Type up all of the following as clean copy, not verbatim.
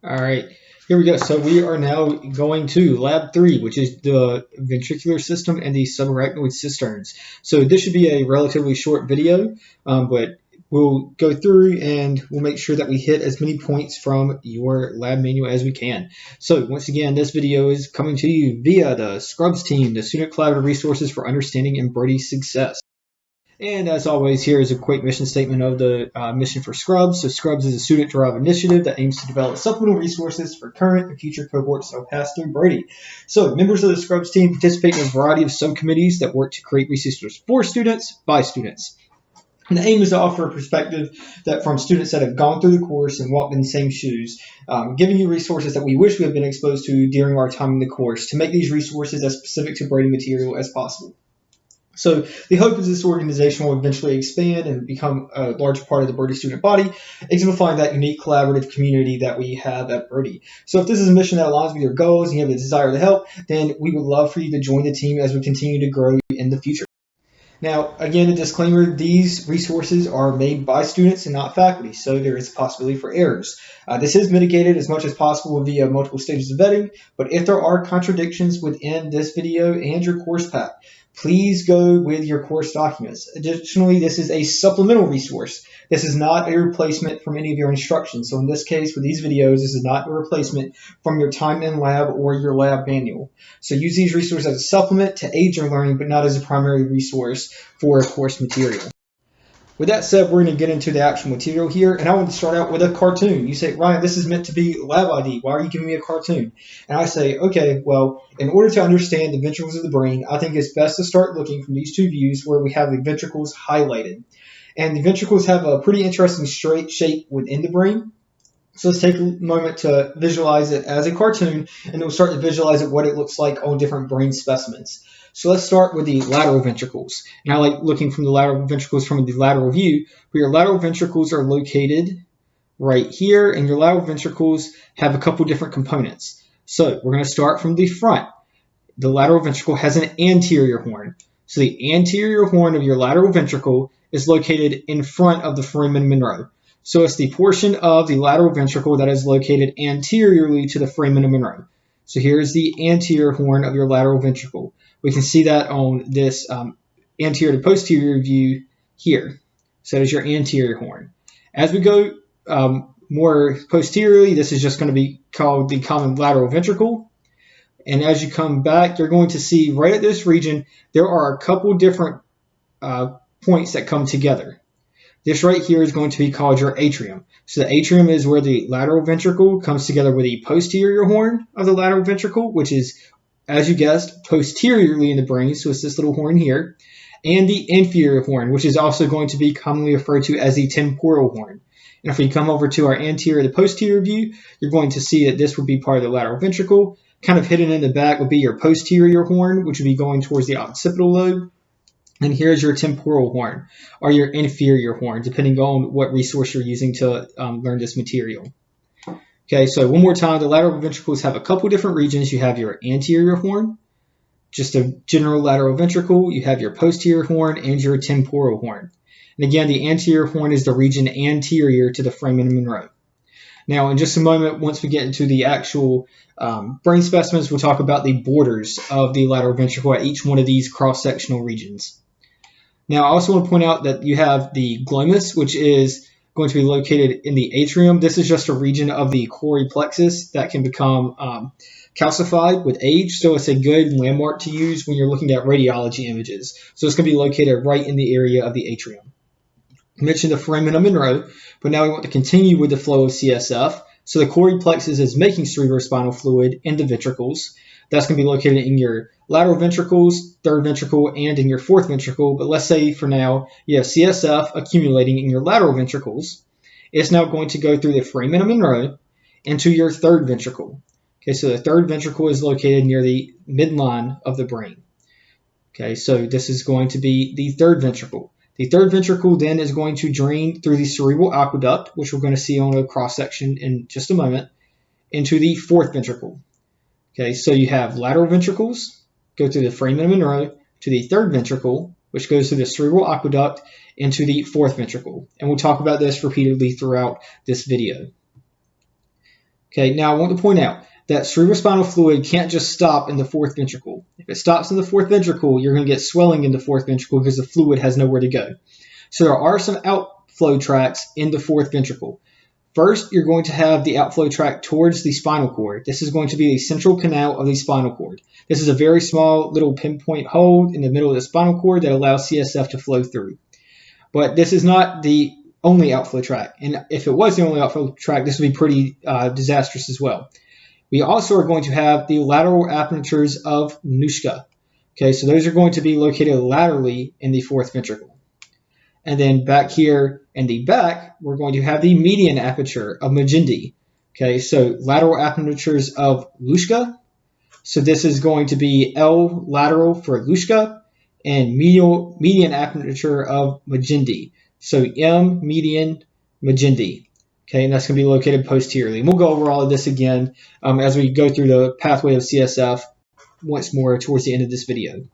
All right, here we go. So we are now going to Lab 3, which is the ventricular system and the subarachnoid cisterns. So this should be a relatively short video, but we'll go through and we'll make sure that we hit as many points from your lab manual as we can. So once again, this video is coming to you via the Scrubs team, the Student Collaborative Resources for Understanding and Brody Success. And as always, here is a quick mission statement of the mission for Scrubs. So Scrubs is a student-derived initiative that aims to develop supplemental resources for current and future cohorts that will pass through Brody. So members of the Scrubs team participate in a variety of subcommittees that work to create resources for students, by students. And the aim is to offer a perspective that from students that have gone through the course and walked in the same shoes, giving you resources that we wish we had been exposed to during our time in the course to make these resources as specific to Brody material as possible. So the hope is this organization will eventually expand and become a large part of the Brody student body, exemplifying that unique collaborative community that we have at Brody. So if this is a mission that aligns with your goals and you have a desire to help, then we would love for you to join the team as we continue to grow in the future. Now, again, a disclaimer, these resources are made by students and not faculty, so there is a possibility for errors. This is mitigated as much as possible via multiple stages of vetting, but if there are contradictions within this video and your course pack, please go with your course documents. Additionally, this is a supplemental resource. This is not a replacement from any of your instructions. So in this case, with these videos, this is not a replacement from your time in lab or your lab manual. So use these resources as a supplement to aid your learning, but not as a primary resource for course material. With that said, we're going to get into the actual material here, and I want to start out with a cartoon. You say, Ryan, this is meant to be lab ID. Why are you giving me a cartoon? And I say, okay, well, in order to understand the ventricles of the brain, I think it's best to start looking from these two views where we have the ventricles highlighted. And the ventricles have a pretty interesting straight shape within the brain. So let's take a moment to visualize it as a cartoon, and then we'll start to visualize it what it looks like on different brain specimens. So let's start with the lateral ventricles. And I like looking from the lateral ventricles from the lateral view, where your lateral ventricles are located right here, and your lateral ventricles have a couple different components. So we're going to start from the front. The lateral ventricle has an anterior horn. So the anterior horn of your lateral ventricle is located in front of the foramen Monroe. So it's the portion of the lateral ventricle that is located anteriorly to the foramen Monroe. So here's the anterior horn of your lateral ventricle. We can see that on this anterior to posterior view here. So that is your anterior horn. As we go more posteriorly, this is just going to be called the common lateral ventricle. And as you come back, you're going to see right at this region, there are a couple different points that come together. This right here is going to be called your atrium. So the atrium is where the lateral ventricle comes together with the posterior horn of the lateral ventricle, which is, as you guessed, posteriorly in the brain. So it's this little horn here. And the inferior horn, which is also going to be commonly referred to as the temporal horn. And if we come over to our anterior to posterior view, you're going to see that this would be part of the lateral ventricle. Kind of hidden in the back would be your posterior horn, which would be going towards the occipital lobe. And here's your temporal horn, or your inferior horn, depending on what resource you're using to learn this material. Okay, so one more time, the lateral ventricles have a couple different regions. You have your anterior horn, just a general lateral ventricle. You have your posterior horn and your temporal horn. And again, the anterior horn is the region anterior to the foramen Monroe. Now, in just a moment, once we get into the actual brain specimens, we'll talk about the borders of the lateral ventricle at each one of these cross-sectional regions. Now, I also want to point out that you have the glomus, which is going to be located in the atrium. This is just a region of the choroid plexus that can become calcified with age, so it's a good landmark to use when you're looking at radiology images. So it's going to be located right in the area of the atrium. I mentioned the foramen Monroe, but now we want to continue with the flow of CSF. So the choroid plexus is making cerebrospinal fluid in the ventricles. That's going to be located in your lateral ventricles, third ventricle, and in your fourth ventricle. But let's say for now you have CSF accumulating in your lateral ventricles. It's now going to go through the foramen Monroe into your third ventricle. Okay, so the third ventricle is located near the midline of the brain. Okay, so this is going to be the third ventricle. The third ventricle then is going to drain through the cerebral aqueduct, which we're going to see on a cross-section in just a moment, into the fourth ventricle. Okay, so you have lateral ventricles, go through the foramen Monroe to the third ventricle, which goes through the cerebral aqueduct into the fourth ventricle. And we'll talk about this repeatedly throughout this video. Okay, now I want to point out that cerebrospinal fluid can't just stop in the fourth ventricle. If it stops in the fourth ventricle, you're going to get swelling in the fourth ventricle because the fluid has nowhere to go. So there are some outflow tracts in the fourth ventricle. First, you're going to have the outflow tract towards the spinal cord. This is going to be the central canal of the spinal cord. This is a very small little pinpoint hole in the middle of the spinal cord that allows CSF to flow through. But this is not the only outflow tract. And if it was the only outflow tract, this would be pretty disastrous as well. We also are going to have the lateral apertures of Nuschka. Okay, so those are going to be located laterally in the fourth ventricle. And then back here in the back, we're going to have the median aperture of Magendie. Okay, so lateral apertures of Luschka. So this is going to be L lateral for Luschka and median aperture of Magendie. So M median Magendie. Okay, and that's going to be located posteriorly. And we'll go over all of this again as we go through the pathway of CSF once more towards the end of this video.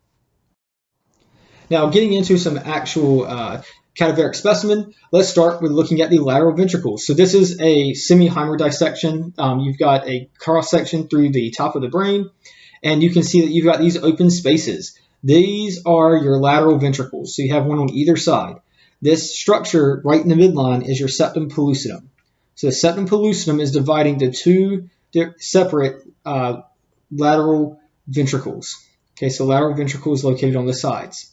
Now, getting into some actual cadaveric specimen, let's start with looking at the lateral ventricles. So this is a semi-Heimer dissection. You've got a cross-section through the top of the brain, and you can see that you've got these open spaces. These are your lateral ventricles, so you have one on either side. This structure right in the midline is your septum pellucidum. So the septum pellucidum is dividing the two separate lateral ventricles. Okay, so lateral ventricles located on the sides.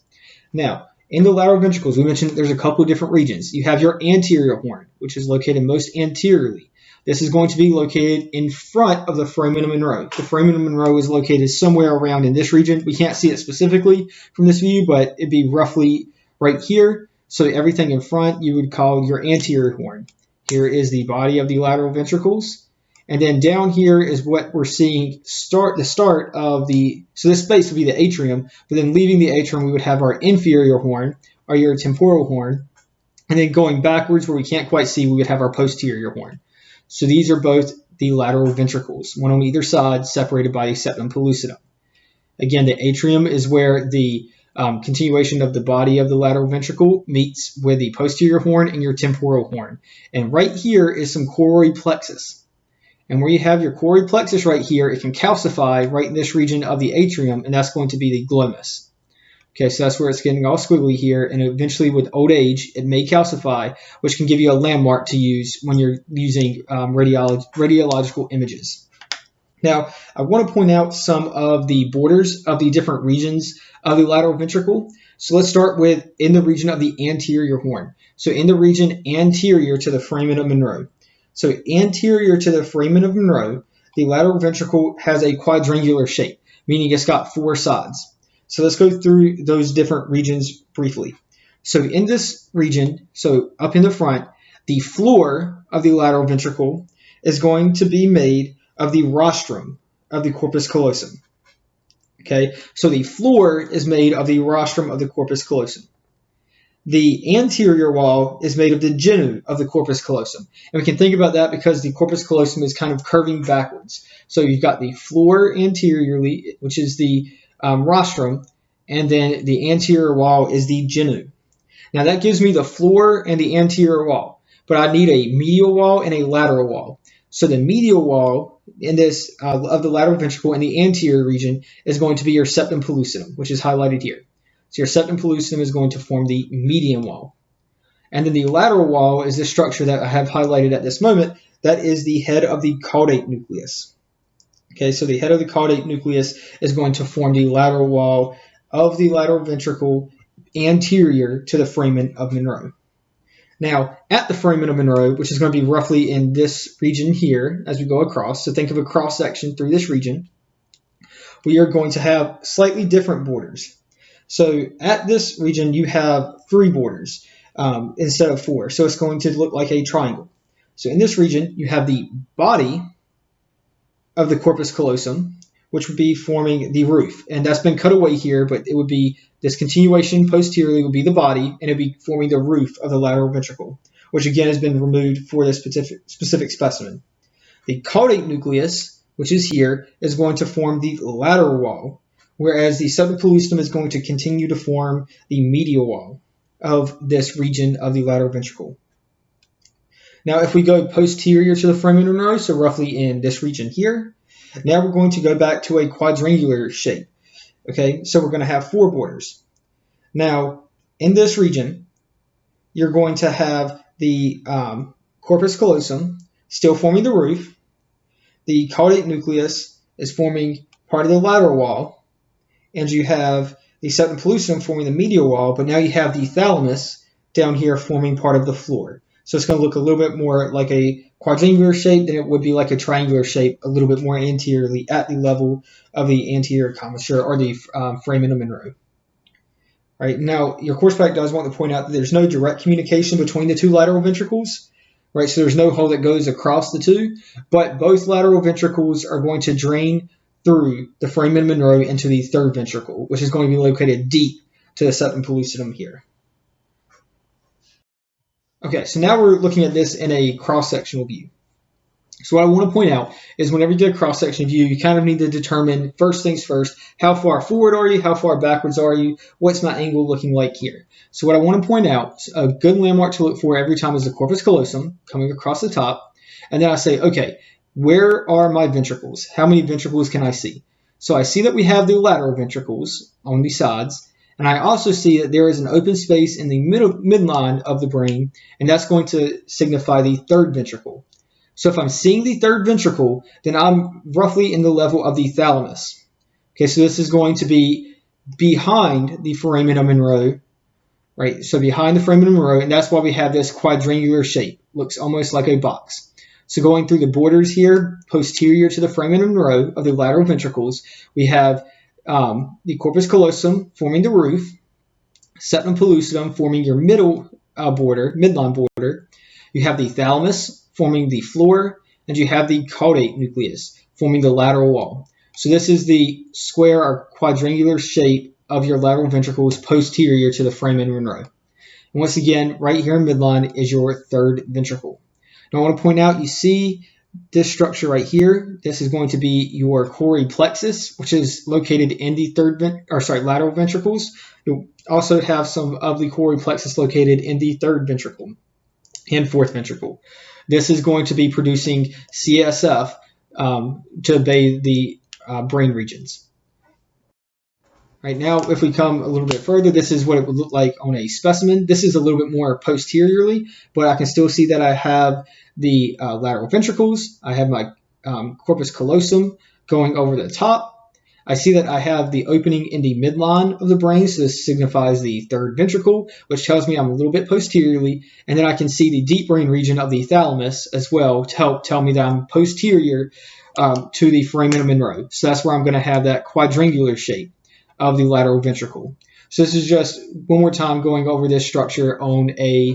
Now, in the lateral ventricles, we mentioned that there's a couple of different regions. You have your anterior horn, which is located most anteriorly. This is going to be located in front of the foramen of Monro. The foramen of Monro is located somewhere around in this region. We can't see it specifically from this view, but it'd be roughly right here. So everything in front you would call your anterior horn. Here is the body of the lateral ventricles. And then down here is what we're seeing the start of the, so this space would be the atrium, but then leaving the atrium, we would have our inferior horn, or your temporal horn, and then going backwards where we can't quite see, we would have our posterior horn. So these are both the lateral ventricles, one on either side, separated by the septum pellucidum. Again, the atrium is where the continuation of the body of the lateral ventricle meets with the posterior horn and your temporal horn. And right here is some choroid plexus. And where you have your choroid plexus right here, it can calcify right in this region of the atrium, and that's going to be the glomus. Okay, so that's where it's getting all squiggly here, and eventually with old age, it may calcify, which can give you a landmark to use when you're using radiological images. Now, I want to point out some of the borders of the different regions of the lateral ventricle. So let's start with in the region of the anterior horn. So in the region anterior to the foramen of Monro. So anterior to the foramen of Monro, the lateral ventricle has a quadrangular shape, meaning it's got four sides. So let's go through those different regions briefly. So in this region, so up in the front, the floor of the lateral ventricle is going to be made of the rostrum of the corpus callosum. Okay, so the floor is made of the rostrum of the corpus callosum. The anterior wall is made of the genu of the corpus callosum. And we can think about that because the corpus callosum is kind of curving backwards. So you've got the floor anteriorly, which is the rostrum, and then the anterior wall is the genu. Now that gives me the floor and the anterior wall, but I need a medial wall and a lateral wall. So the medial wall in this of the lateral ventricle in the anterior region is going to be your septum pellucidum, which is highlighted here. So your septum pellucidum is going to form the median wall. And then the lateral wall is the structure that I have highlighted at this moment. That is the head of the caudate nucleus. Okay, so the head of the caudate nucleus is going to form the lateral wall of the lateral ventricle anterior to the foramen of Monro. Now, at the foramen of Monro, which is going to be roughly in this region here as we go across, so think of a cross section through this region, we are going to have slightly different borders. So at this region, you have three borders instead of four. So it's going to look like a triangle. So in this region, you have the body of the corpus callosum, which would be forming the roof. And that's been cut away here, but it would be this continuation posteriorly would be the body, and it would be forming the roof of the lateral ventricle, which again has been removed for this specific specimen. The caudate nucleus, which is here, is going to form the lateral wall, whereas the septum pellucidum is going to continue to form the medial wall of this region of the lateral ventricle. Now, if we go posterior to the foramen Monroe, so roughly in this region here, now we're going to go back to a quadrangular shape. Okay, so we're going to have 4 borders. Now, in this region, you're going to have the corpus callosum still forming the roof. The caudate nucleus is forming part of the lateral wall, and you have the septum pellucidum forming the medial wall, but now you have the thalamus down here forming part of the floor. So it's going to look a little bit more like a quadrangular shape than it would be like a triangular shape, a little bit more anteriorly at the level of the anterior commissure or the foramen Monroe. Right, now, your course pack does want to point out that there's no direct communication between the 2 lateral ventricles. Right, so there's no hole that goes across the 2, but both lateral ventricles are going to drain through the foramen Monroe into the 3rd ventricle, which is going to be located deep to the septum pellucidum here. Okay, so now we're looking at this in a cross-sectional view. So what I want to point out is whenever you get a cross-section view, you kind of need to determine, first things first, how far forward are you, how far backwards are you, what's my angle looking like here. So what I want to point out, a good landmark to look for every time is the corpus callosum coming across the top. And then I say, okay, where are my ventricles? How many ventricles can I see? So I see that we have the lateral ventricles on the sides. And I also see that there is an open space in the midline of the brain, and that's going to signify the 3rd ventricle. So if I'm seeing the 3rd ventricle, then I'm roughly in the level of the thalamus. Okay, so this is going to be behind the foramen Monroe, right? So behind the foramen Monroe, and that's why we have this quadrangular shape. Looks almost like a box. So going through the borders here, posterior to the foramen Monroe of the lateral ventricles, we have the corpus callosum forming the roof, septum pellucidum forming your middle midline border. You have the thalamus forming the floor, and you have the caudate nucleus forming the lateral wall. So this is the square or quadrangular shape of your lateral ventricles posterior to the foramen Monroe. And once again, right here in midline is your 3rd ventricle. Now I want to point out, you see this structure right here. This is going to be your chori plexus, which is located in the lateral ventricles. You'll also have some of the chori plexus located in the 3rd ventricle and 4th ventricle. This is going to be producing CSF to obey the brain regions. Right now, if we come a little bit further, this is what it would look like on a specimen. This is a little bit more posteriorly, but I can still see that I have the lateral ventricles. I have my corpus callosum going over the top. I see that I have the opening in the midline of the brain, so this signifies the 3rd ventricle, which tells me I'm a little bit posteriorly, and then I can see the deep brain region of the thalamus as well to help tell me that I'm posterior to the foramen Monroe. So that's where I'm going to have that quadrangular shape of the lateral ventricle. So this is just one more time going over this structure on a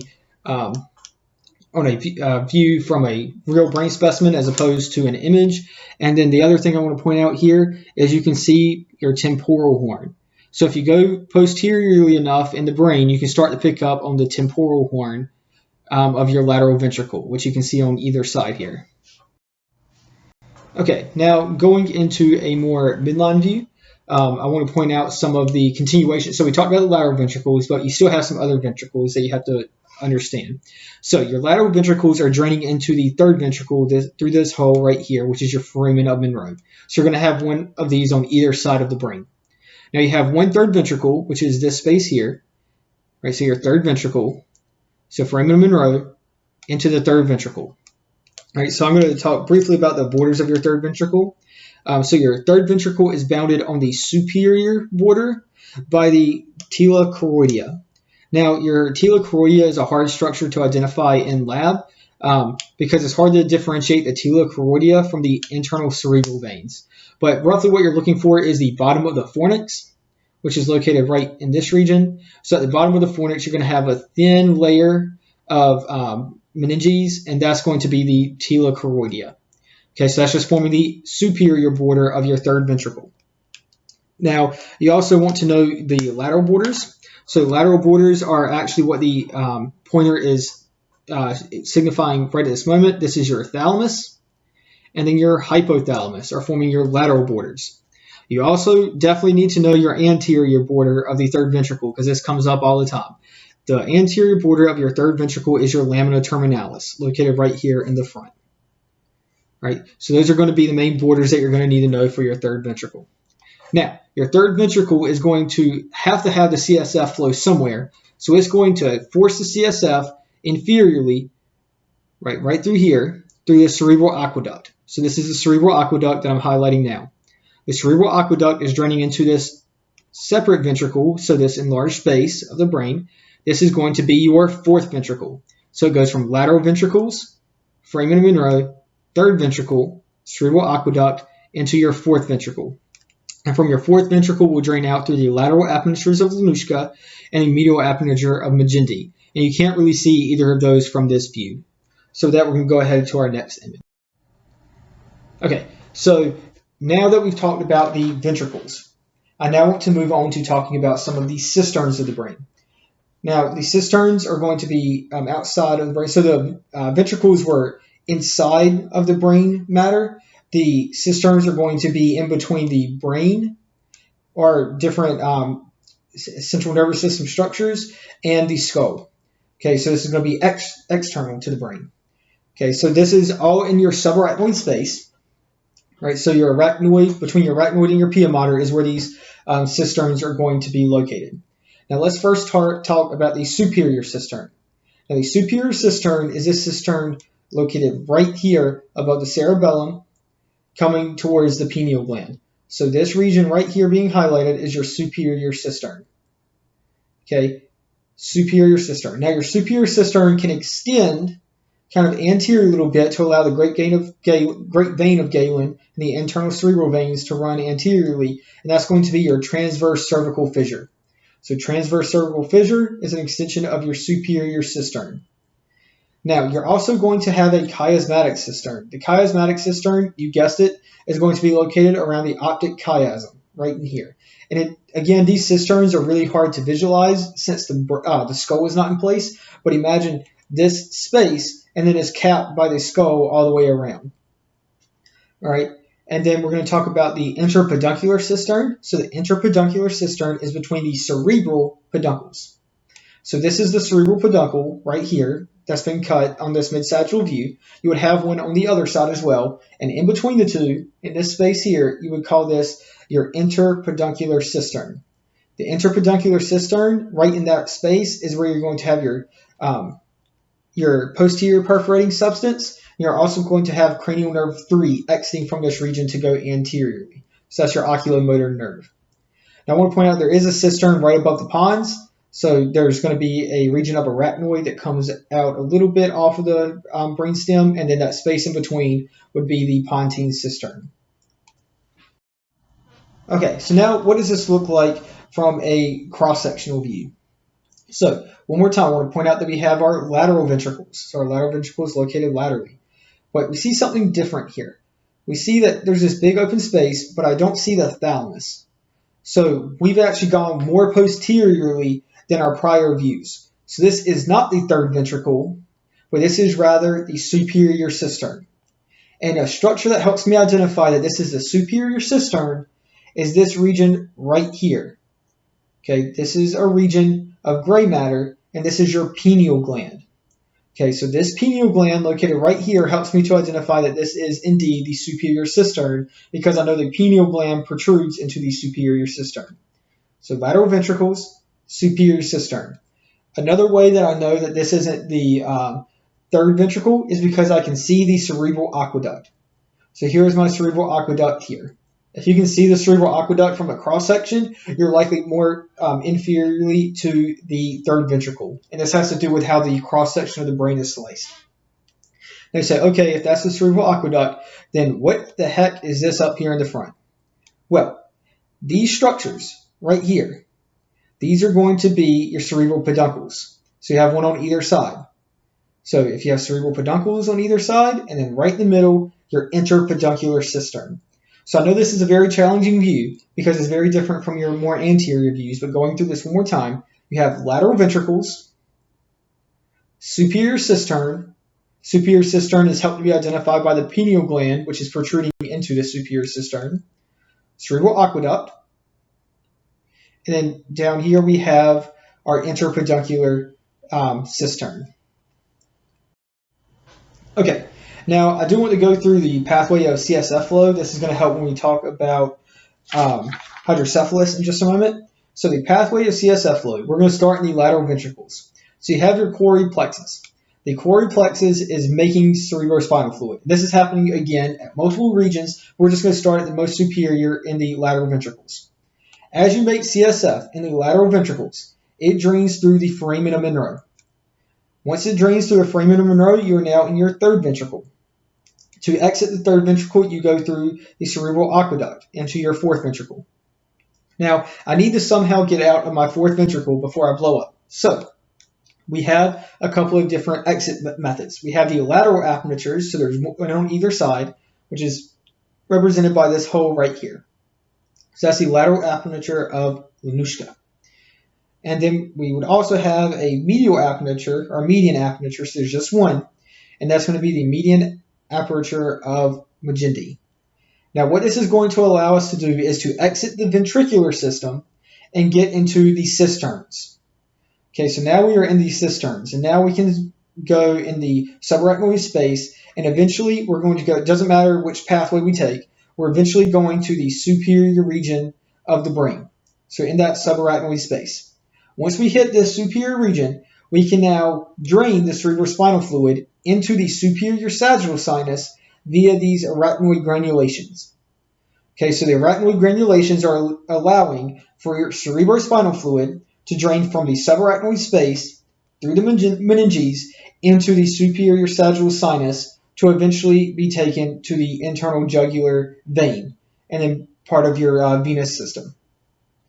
view from a real brain specimen as opposed to an image. And then the other thing I want to point out here is you can see your temporal horn. So if you go posteriorly enough in the brain, you can start to pick up on the temporal horn of your lateral ventricle, which you can see on either side here. Okay, now going into a more midline view, I want to point out some of the continuation. So we talked about the lateral ventricles, but you still have some other ventricles that you have to understand. So your lateral ventricles are draining into the 3rd ventricle through this hole right here, which is your foramen of Monroe. So you're going to have one of these on either side of the brain. Now you have 1/3 ventricle, which is this space here, right? So your 3rd ventricle, so foramen of Monroe into the 3rd ventricle. All right, so I'm going to talk briefly about the borders of your 3rd ventricle. So your 3rd ventricle is bounded on the superior border by the tela choroidea. Now, your tela choroidea is a hard structure to identify in lab because it's hard to differentiate the tela choroidea from the internal cerebral veins. But roughly what you're looking for is the bottom of the fornix, which is located right in this region. So at the bottom of the fornix, you're going to have a thin layer of meninges, and that's going to be the tela choroidea. Okay, so that's just forming the superior border of your 3rd ventricle. Now, you also want to know the lateral borders. So lateral borders are actually what the pointer is signifying right at this moment. This is your thalamus, and then your hypothalamus are forming your lateral borders. You also definitely need to know your anterior border of the 3rd ventricle because this comes up all the time. The anterior border of your third ventricle is your lamina terminalis, located right here in the front. Right? So those are going to be the main borders that you're going to need to know for your third ventricle. Now, your third ventricle is going to have the CSF flow somewhere. So it's going to force the CSF inferiorly, right through here, through the cerebral aqueduct. So this is the cerebral aqueduct that I'm highlighting now. The cerebral aqueduct is draining into this separate ventricle, so this enlarged space of the brain. This is going to be your fourth ventricle. So it goes from lateral ventricles, foramen Monro, third ventricle, cerebral aqueduct, into your fourth ventricle. And from your fourth ventricle will drain out through the lateral appendages of Lanushka and the medial appendager of Magendie. And you can't really see either of those from this view. So with that, we're going to go ahead to our next image. Okay, so now that we've talked about the ventricles, I now want to move on to talking about some of the cisterns of the brain. Now, the cisterns are going to be outside of the brain. So the ventricles were inside of the brain matter. The cisterns are going to be in between the brain or different central nervous system structures and the skull. Okay, so this is going to be external to the brain. Okay, so this is all in your subarachnoid space. Right, so your arachnoid, between your arachnoid and your pia mater is where these cisterns are going to be located. Now let's first talk about the superior cistern. Now the superior cistern is this cistern located right here above the cerebellum, coming towards the pineal gland. So this region right here being highlighted is your superior cistern. Okay, superior cistern. Now your superior cistern can extend kind of anterior a little bit to allow the great vein of Galen and the internal cerebral veins to run anteriorly, and that's going to be your transverse cervical fissure. So transverse cervical fissure is an extension of your superior cistern. Now, you're also going to have a chiasmatic cistern. The chiasmatic cistern, you guessed it, is going to be located around the optic chiasm, right in here. And again, these cisterns are really hard to visualize since the skull is not in place, but imagine this space and then it's capped by the skull all the way around. All right, and then we're going to talk about the interpeduncular cistern. So the interpeduncular cistern is between the cerebral peduncles. So this is the cerebral peduncle right here that's been cut on this mid-sagittal view. You would have one on the other side as well. And in between the two, in this space here, you would call this your interpeduncular cistern. The interpeduncular cistern, right in that space, is where you're going to have your posterior perforating substance. You're also going to have cranial nerve 3 exiting from this region to go anteriorly. So that's your oculomotor nerve. Now I want to point out there is a cistern right above the pons. So there's going to be a region of arachnoid that comes out a little bit off of the brainstem, and then that space in between would be the pontine cistern. Okay, so now what does this look like from a cross-sectional view? So one more time, I want to point out that we have our lateral ventricles. So our lateral ventricle is located laterally. But we see something different here. We see that there's this big open space, but I don't see the thalamus. So we've actually gone more posteriorly than our prior views. So this is not the third ventricle, but this is rather the superior cistern. And a structure that helps me identify that this is the superior cistern is this region right here. Okay, this is a region of gray matter, and this is your pineal gland. Okay, so this pineal gland located right here helps me to identify that this is indeed the superior cistern because I know the pineal gland protrudes into the superior cistern. So lateral ventricles, superior cistern. Another way that I know that this isn't the third ventricle is because I can see the cerebral aqueduct. So here's my cerebral aqueduct here. If you can see the cerebral aqueduct from a cross-section, you're likely more inferiorly to the third ventricle. And this has to do with how the cross-section of the brain is sliced. They say, okay, if that's the cerebral aqueduct, then what the heck is this up here in the front? Well, these structures right here, these are going to be your cerebral peduncles. So you have one on either side. So if you have cerebral peduncles on either side, and then right in the middle, your interpeduncular cistern. So I know this is a very challenging view because it's very different from your more anterior views, but going through this one more time, you have lateral ventricles, superior cistern. Superior cistern is helped to be identified by the pineal gland, which is protruding into the superior cistern, cerebral aqueduct, and then down here we have our interpeduncular cistern. Okay, now I do want to go through the pathway of CSF flow. This is going to help when we talk about hydrocephalus in just a moment. So the pathway of CSF flow, we're going to start in the lateral ventricles. So you have your choroid plexus. The choroid plexus is making cerebrospinal fluid. This is happening again at multiple regions. We're just going to start at the most superior in the lateral ventricles. As you make CSF in the lateral ventricles, it drains through the foramen of Monro. Once it drains through the foramen of Monro, you are now in your third ventricle. To exit the third ventricle, you go through the cerebral aqueduct into your fourth ventricle. Now, I need to somehow get out of my fourth ventricle before I blow up. So, we have a couple of different exit methods. We have the lateral apertures, so there's one on either side, which is represented by this hole right here. So that's the lateral aperture of Lanushka. And then we would also have a medial aperture, or median aperture, so there's just one, and that's going to be the median aperture of Magendie. Now, what this is going to allow us to do is to exit the ventricular system and get into the cisterns. Okay, so now we are in the cisterns, and now we can go in the subarachnoid space, and eventually we're going to go, it doesn't matter which pathway we take, we're eventually going to the superior region of the brain, so in that subarachnoid space. Once we hit this superior region, we can now drain the cerebrospinal fluid into the superior sagittal sinus via these arachnoid granulations. Okay, so the arachnoid granulations are allowing for your cerebrospinal fluid to drain from the subarachnoid space through the meninges into the superior sagittal sinus to eventually be taken to the internal jugular vein and then part of your venous system.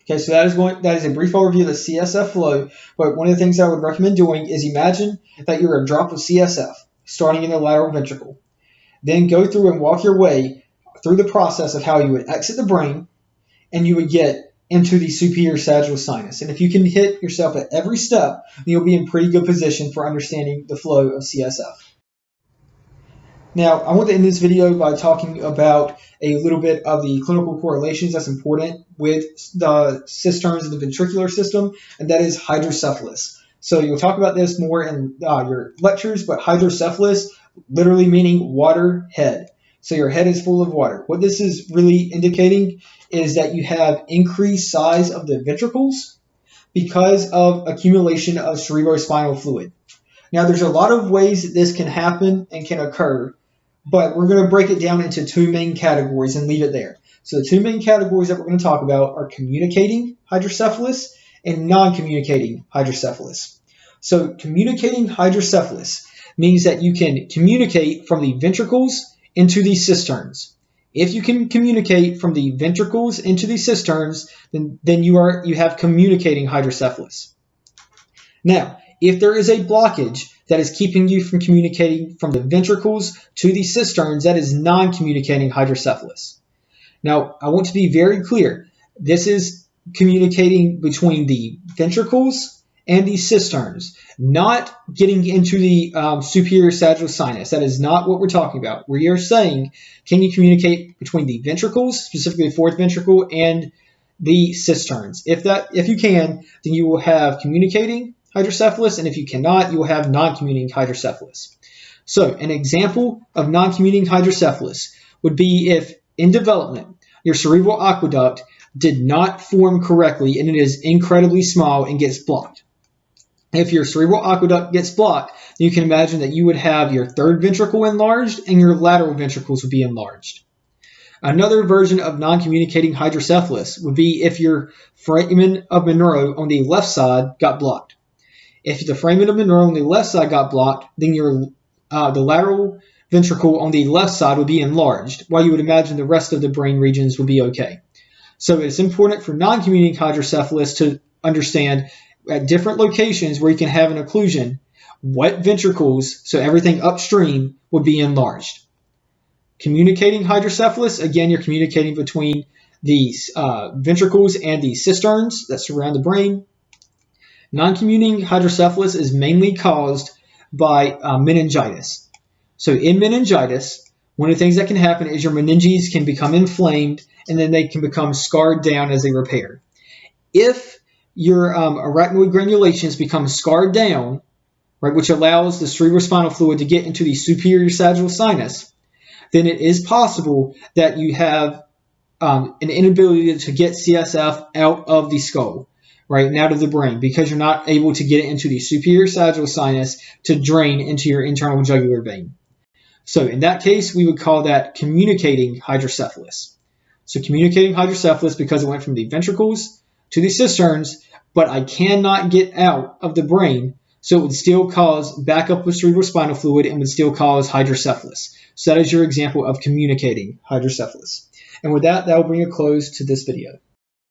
Okay, so that is a brief overview of the CSF flow, but one of the things I would recommend doing is imagine that you're a drop of CSF starting in the lateral ventricle. Then go through and walk your way through the process of how you would exit the brain and you would get into the superior sagittal sinus. And if you can hit yourself at every step, then you'll be in pretty good position for understanding the flow of CSF. Now, I want to end this video by talking about a little bit of the clinical correlations that's important with the cisterns in the ventricular system, and that is hydrocephalus. So you'll talk about this more in your lectures, but hydrocephalus literally meaning water head. So your head is full of water. What this is really indicating is that you have increased size of the ventricles because of accumulation of cerebrospinal fluid. Now, there's a lot of ways that this can happen and can occur, but we're going to break it down into two main categories and leave it there. So the two main categories that we're going to talk about are communicating hydrocephalus and non-communicating hydrocephalus. So communicating hydrocephalus means that you can communicate from the ventricles into the cisterns. If you can communicate from the ventricles into the cisterns, then you have communicating hydrocephalus. Now, if there is a blockage that is keeping you from communicating from the ventricles to the cisterns, that is non-communicating hydrocephalus. Now, I want to be very clear. This is communicating between the ventricles and the cisterns, not getting into the superior sagittal sinus. That is not what we're talking about. We are saying, can you communicate between the ventricles, specifically the fourth ventricle, and the cisterns? If you can, then you will have communicating hydrocephalus, and if you cannot, you will have non-communicating hydrocephalus. So an example of non-communicating hydrocephalus would be if in development your cerebral aqueduct did not form correctly and it is incredibly small and gets blocked. If your cerebral aqueduct gets blocked, you can imagine that you would have your third ventricle enlarged and your lateral ventricles would be enlarged. Another version of non-communicating hydrocephalus would be if your foramen of Monro on the left side got blocked. If the foramen of Monro on the left side got blocked, then the lateral ventricle on the left side would be enlarged, while you would imagine the rest of the brain regions would be okay. So it's important for non-communicating hydrocephalus to understand at different locations where you can have an occlusion, what ventricles, so everything upstream, would be enlarged. Communicating hydrocephalus, again, you're communicating between the ventricles and the cisterns that surround the brain. Non-communicating hydrocephalus is mainly caused by meningitis. So in meningitis, one of the things that can happen is your meninges can become inflamed and then they can become scarred down as they repair. If your arachnoid granulations become scarred down, right, which allows the cerebrospinal fluid to get into the superior sagittal sinus, then it is possible that you have an inability to get CSF out of the skull, right, and out of the brain, because you're not able to get it into the superior sagittal sinus to drain into your internal jugular vein. So in that case, we would call that communicating hydrocephalus. So communicating hydrocephalus because it went from the ventricles to the cisterns, but I cannot get out of the brain, so it would still cause backup of cerebrospinal fluid and would still cause hydrocephalus. So that is your example of communicating hydrocephalus. And with that, that will bring a close to this video.